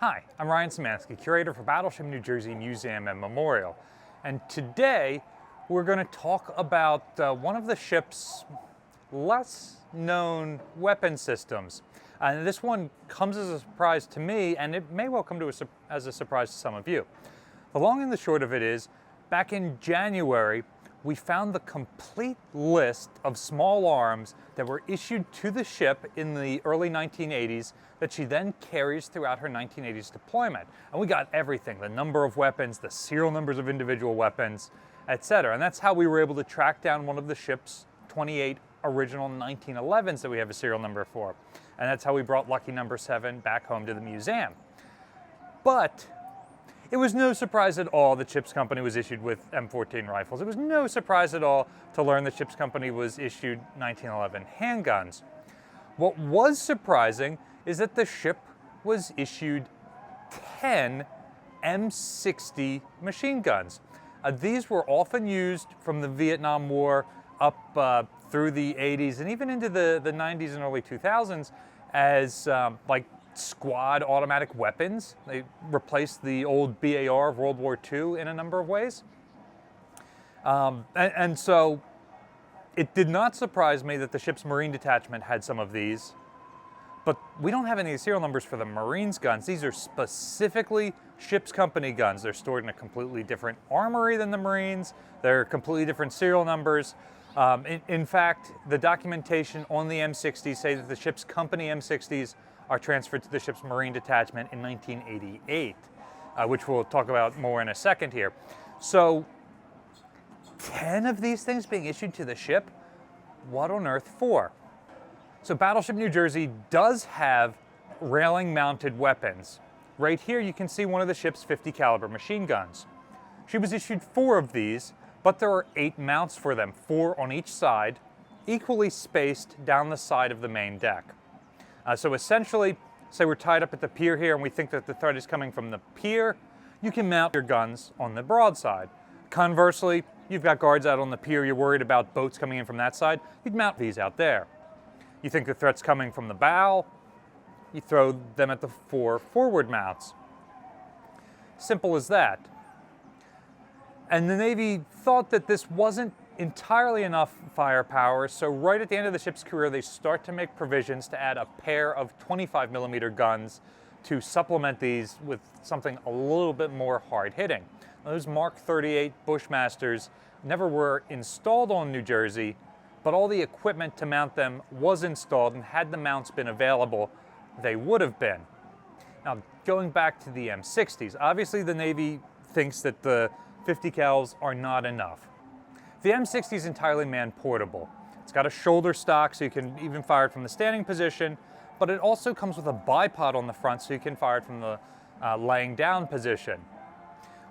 Hi, I'm Ryan Szymanski, curator for Battleship New Jersey Museum and Memorial. And today we're going to talk about one of the ship's less known weapon systems. And this one comes as a surprise to me, and it may well come as a surprise to some of you. The long and the short of it is, back in January, we found the complete list of small arms that were issued to the ship in the early 1980s that she then carries throughout her 1980s deployment. And we got everything, the number of weapons, the serial numbers of individual weapons, etc. And that's how we were able to track down one of the ship's 28 original 1911s that we have a serial number for. And that's how we brought lucky number 7 back home to the museum. But it was no surprise at all that Ship's Company was issued with M14 rifles. It was no surprise at all to learn that Ship's Company was issued 1911 handguns. What was surprising is that the ship was issued 10 M60 machine guns. These were often used from the Vietnam War up through the 80s and even into the 90s and early 2000s as like squad automatic weapons. They replaced the old BAR of World War II in a number of ways. And so it did not surprise me that the ship's Marine detachment had some of these, but we don't have any serial numbers for the Marines guns. These are specifically Ship's Company guns. They're stored in a completely different armory than the Marines. They're completely different serial numbers. In fact, the documentation on the M60s say that the Ship's Company M60s are transferred to the ship's Marine detachment in 1988, which we'll talk about more in a second here. So 10 of these things being issued to the ship? What on earth for? So Battleship New Jersey does have railing mounted weapons. Right here you can see one of the ship's 50 caliber machine guns. She was issued 4 of these, but there are 8 mounts for them, 4 on each side, equally spaced down the side of the main deck. So essentially, say we're tied up at the pier here and we think that the threat is coming from the pier, you can mount your guns on the broadside. Conversely, you've got guards out on the pier, you're worried about boats coming in from that side, you'd mount these out there. You think the threat's coming from the bow, you throw them at the 4 forward mounts. Simple as that. And the Navy thought that this wasn't entirely enough firepower, so right at the end of the ship's career, they start to make provisions to add a pair of 25mm guns to supplement these with something a little bit more hard-hitting. Those Mark 38 Bushmasters never were installed on New Jersey, but all the equipment to mount them was installed, and had the mounts been available, they would have been. Now, going back to the M60s, obviously the Navy thinks that the 50 cals are not enough. The M60 is entirely man-portable. It's got a shoulder stock so you can even fire it from the standing position, but it also comes with a bipod on the front so you can fire it from the laying down position.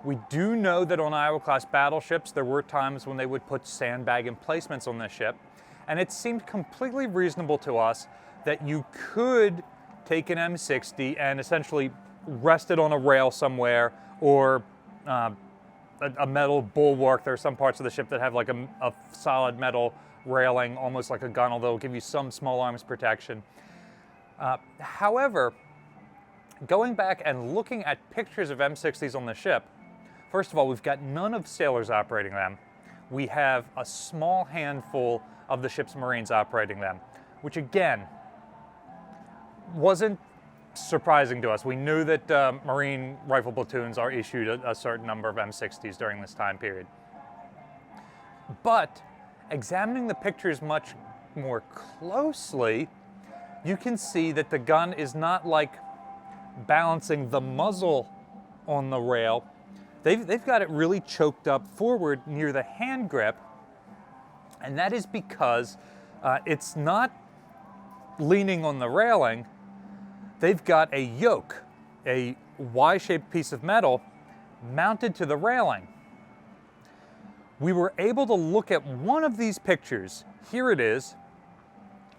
We do know that on Iowa-class battleships there were times when they would put sandbag emplacements on the ship, and it seemed completely reasonable to us that you could take an M60 and essentially rest it on a rail somewhere, or a metal bulwark. There are some parts of the ship that have like a solid metal railing, almost like a gunwale, that'll give you some small arms protection. However, going back and looking at pictures of M60s on the ship, first of all, we've got none of sailors operating them. We have a small handful of the ship's Marines operating them, which again, wasn't surprising to us. We knew that Marine rifle platoons are issued a certain number of M60s during this time period. But examining the pictures much more closely, you can see that the gun is not like balancing the muzzle on the rail. They've got it really choked up forward near the hand grip, and that is because it's not leaning on the railing. They've got a yoke, a Y-shaped piece of metal, mounted to the railing. We were able to look at one of these pictures, here it is,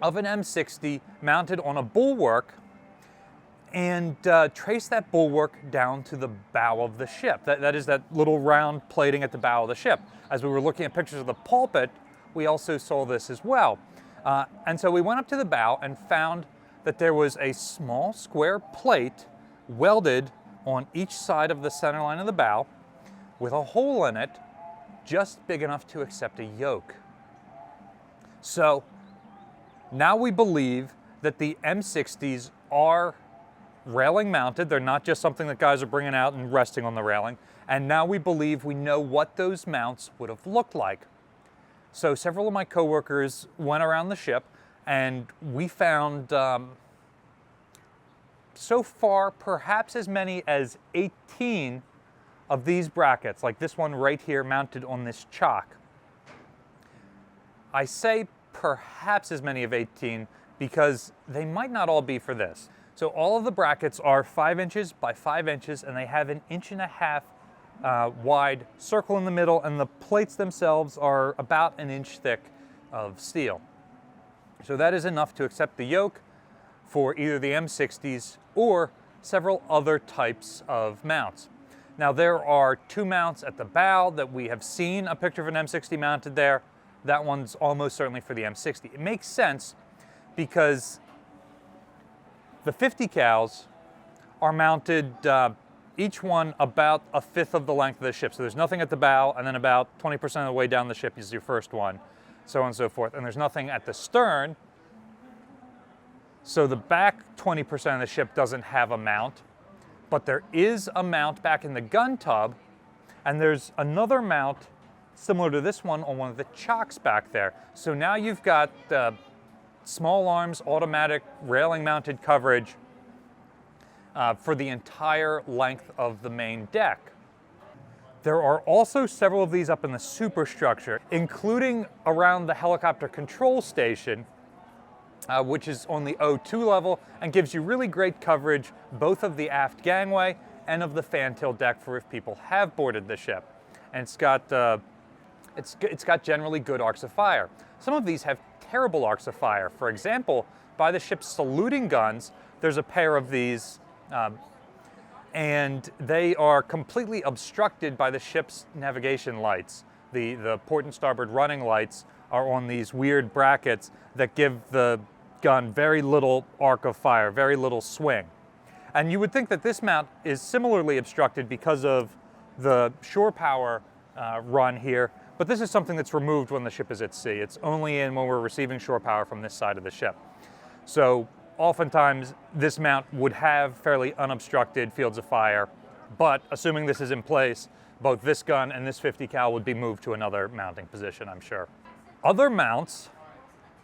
of an M60 mounted on a bulwark, and trace that bulwark down to the bow of the ship. That is that little round plating at the bow of the ship. As we were looking at pictures of the pulpit, we also saw this as well. And so we went up to the bow and found that there was a small square plate welded on each side of the center line of the bow with a hole in it just big enough to accept a yoke. So now we believe that the M60s are railing mounted. They're not just something that guys are bringing out and resting on the railing. And now we believe we know what those mounts would have looked like. So several of my coworkers went around the ship and we found so far perhaps as many as 18 of these brackets, like this one right here mounted on this chock. I say perhaps as many of 18 because they might not all be for this. So all of the brackets are 5 inches by 5 inches and they have an 1.5 inch wide circle in the middle, and the plates themselves are about 1 inch thick of steel. So that is enough to accept the yoke for either the M60s or several other types of mounts. Now there are 2 mounts at the bow that we have seen a picture of an M60 mounted there. That one's almost certainly for the M60. It makes sense because the 50 cals are mounted each one about 1/5 of the length of the ship. So there's nothing at the bow, and then about 20% of the way down the ship is your first one, so on and so forth. And there's nothing at the stern, so the back 20% of the ship doesn't have a mount, but there is a mount back in the gun tub, and there's another mount similar to this one on one of the chocks back there. So now you've got small arms, automatic railing mounted coverage for the entire length of the main deck. There are also several of these up in the superstructure, including around the helicopter control station, which is on the O2 level and gives you really great coverage both of the aft gangway and of the fantail deck for if people have boarded the ship. And it's got generally good arcs of fire. Some of these have terrible arcs of fire. For example, by the ship's saluting guns, there's a pair of these, and they are completely obstructed by the ship's navigation lights. The port and starboard running lights are on these weird brackets that give the gun very little arc of fire, very little swing. And you would think that this mount is similarly obstructed because of the shore power run here, but this is something that's removed when the ship is at sea. It's only in when we're receiving shore power from this side of the ship. So oftentimes this mount would have fairly unobstructed fields of fire, but assuming this is in place, both this gun and this 50 cal would be moved to another mounting position, I'm sure. Other mounts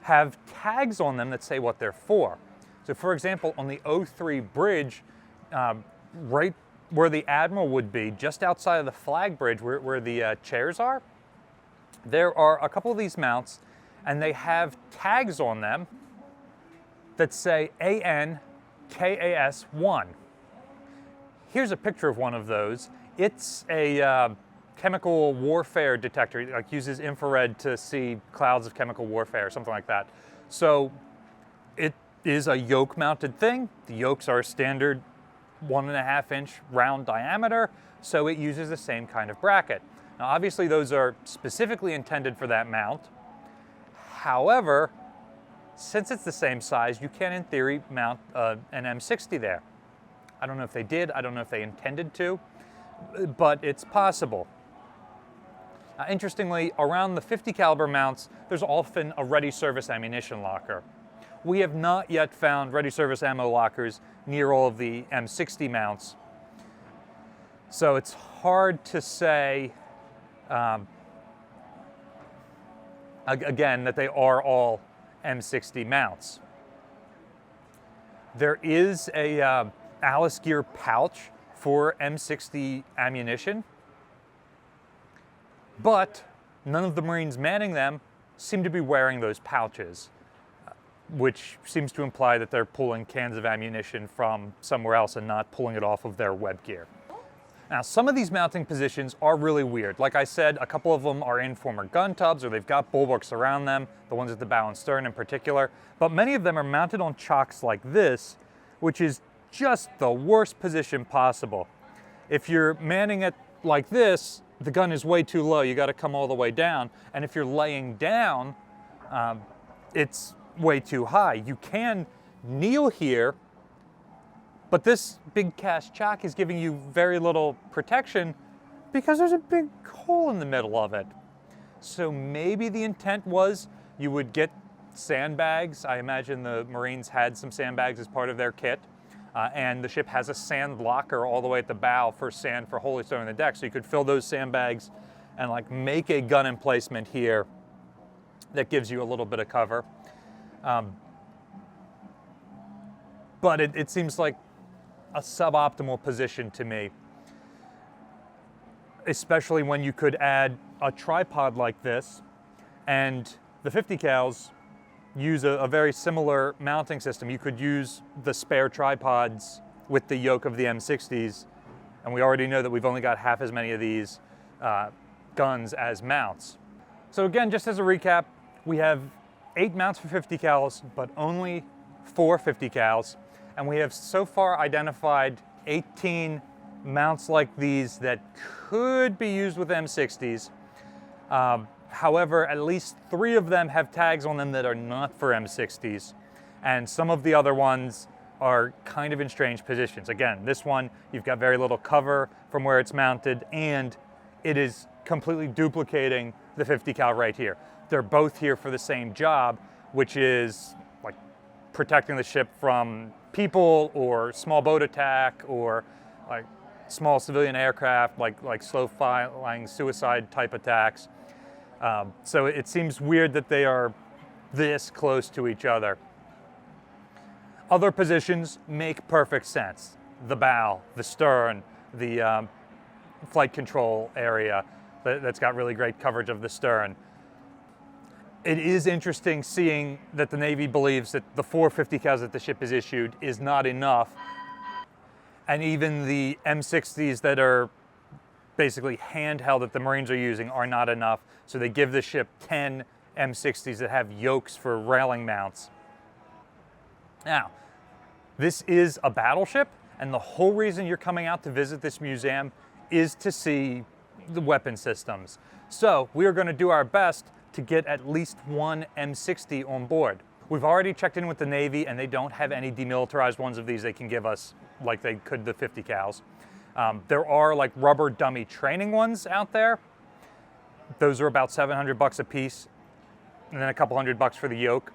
have tags on them that say what they're for. So for example, on the O3 bridge, right where the Admiral would be, just outside of the flag bridge where the chairs are, there are a couple of these mounts, and they have tags on them that say ANKAS1. Here's a picture of one of those. It's a chemical warfare detector. It uses infrared to see clouds of chemical warfare, something like that. So it is a yoke-mounted thing. The yokes are standard 1.5 inch round diameter, so it uses the same kind of bracket. Now obviously those are specifically intended for that mount. However, since it's the same size, you can in theory mount an M60 there. I don't know if they did, I don't know if they intended to, but it's possible. Interestingly, around the 50 caliber mounts, there's often a ready service ammunition locker. We have not yet found ready service ammo lockers near all of the M60 mounts. So it's hard to say, again, that they are all M60 mounts. There is a Alice gear pouch for M60 ammunition, but none of the Marines manning them seem to be wearing those pouches, which seems to imply that they're pulling cans of ammunition from somewhere else and not pulling it off of their web gear. Now, some of these mounting positions are really weird. Like I said, a couple of them are in former gun tubs, or they've got bulwarks around them, the ones at the bow and stern in particular, but many of them are mounted on chocks like this, which is just the worst position possible. If you're manning it like this, the gun is way too low. You got to come all the way down. And if you're laying down, it's way too high. You can kneel here But this big cast chock is giving you very little protection because there's a big hole in the middle of it. So maybe the intent was you would get sandbags. I imagine the Marines had some sandbags as part of their kit. And the ship has a sand locker all the way at the bow for sand for holystone on the deck. So you could fill those sandbags and like make a gun emplacement here that gives you a little bit of cover. But it seems like a suboptimal position to me, especially when you could add a tripod like this, and the 50 cals use a very similar mounting system. You could use the spare tripods with the yoke of the M60s, and we already know that we've only got half as many of these guns as mounts. So again, just as a recap, we have 8 mounts for 50 cals, but only 4 50 cals, and we have so far identified 18 mounts like these that could be used with M60s. However, at least 3 of them have tags on them that are not for M60s, and some of the other ones are kind of in strange positions. Again, this one, you've got very little cover from where it's mounted, and it is completely duplicating the 50 cal right here. They're both here for the same job, which is like protecting the ship from people or small boat attack or like small civilian aircraft, like slow-flying suicide type attacks. So it seems weird that they are this close to each other. Other positions make perfect sense. The bow, the stern, the flight control area that's got really great coverage of the stern. It is interesting seeing that the Navy believes that the 4 50 cals that the ship has issued is not enough. And even the M60s that are basically handheld that the Marines are using are not enough. So they give the ship 10 M60s that have yokes for railing mounts. Now, this is a battleship, and the whole reason you're coming out to visit this museum is to see the weapon systems. So we are going to do our best to get at least 1 M60 on board. We've already checked in with the Navy, and they don't have any demilitarized ones of these they can give us like they could the 50 cals. There are like rubber dummy training ones out there. Those are about $700 a piece, and then a couple $100 for the yoke.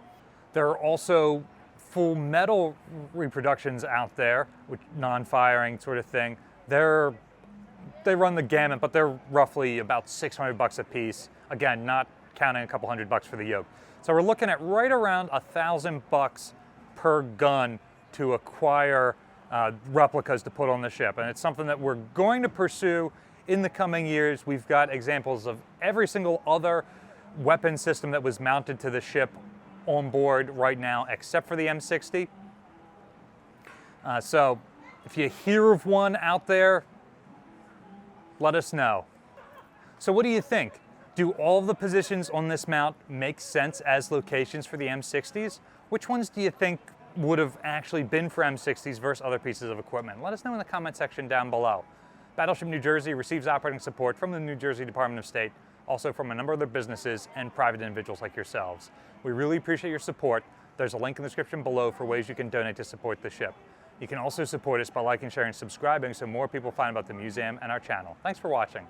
There are also full metal reproductions out there, which non-firing sort of thing. They run the gamut, but they're roughly about $600 a piece. Again, not counting a couple $100 for the yoke. So we're looking at right around $1,000 per gun to acquire replicas to put on the ship, and it's something that we're going to pursue in the coming years. We've got examples of every single other weapon system that was mounted to the ship on board right now, except for the M60. So if you hear of one out there, let us know. So what do you think? Do all the positions on this mount make sense as locations for the M60s? Which ones do you think would have actually been for M60s versus other pieces of equipment? Let us know in the comment section down below. Battleship New Jersey receives operating support from the New Jersey Department of State, also from a number of other businesses and private individuals like yourselves. We really appreciate your support. There's a link in the description below for ways you can donate to support the ship. You can also support us by liking, sharing, and subscribing so more people find about the museum and our channel. Thanks for watching.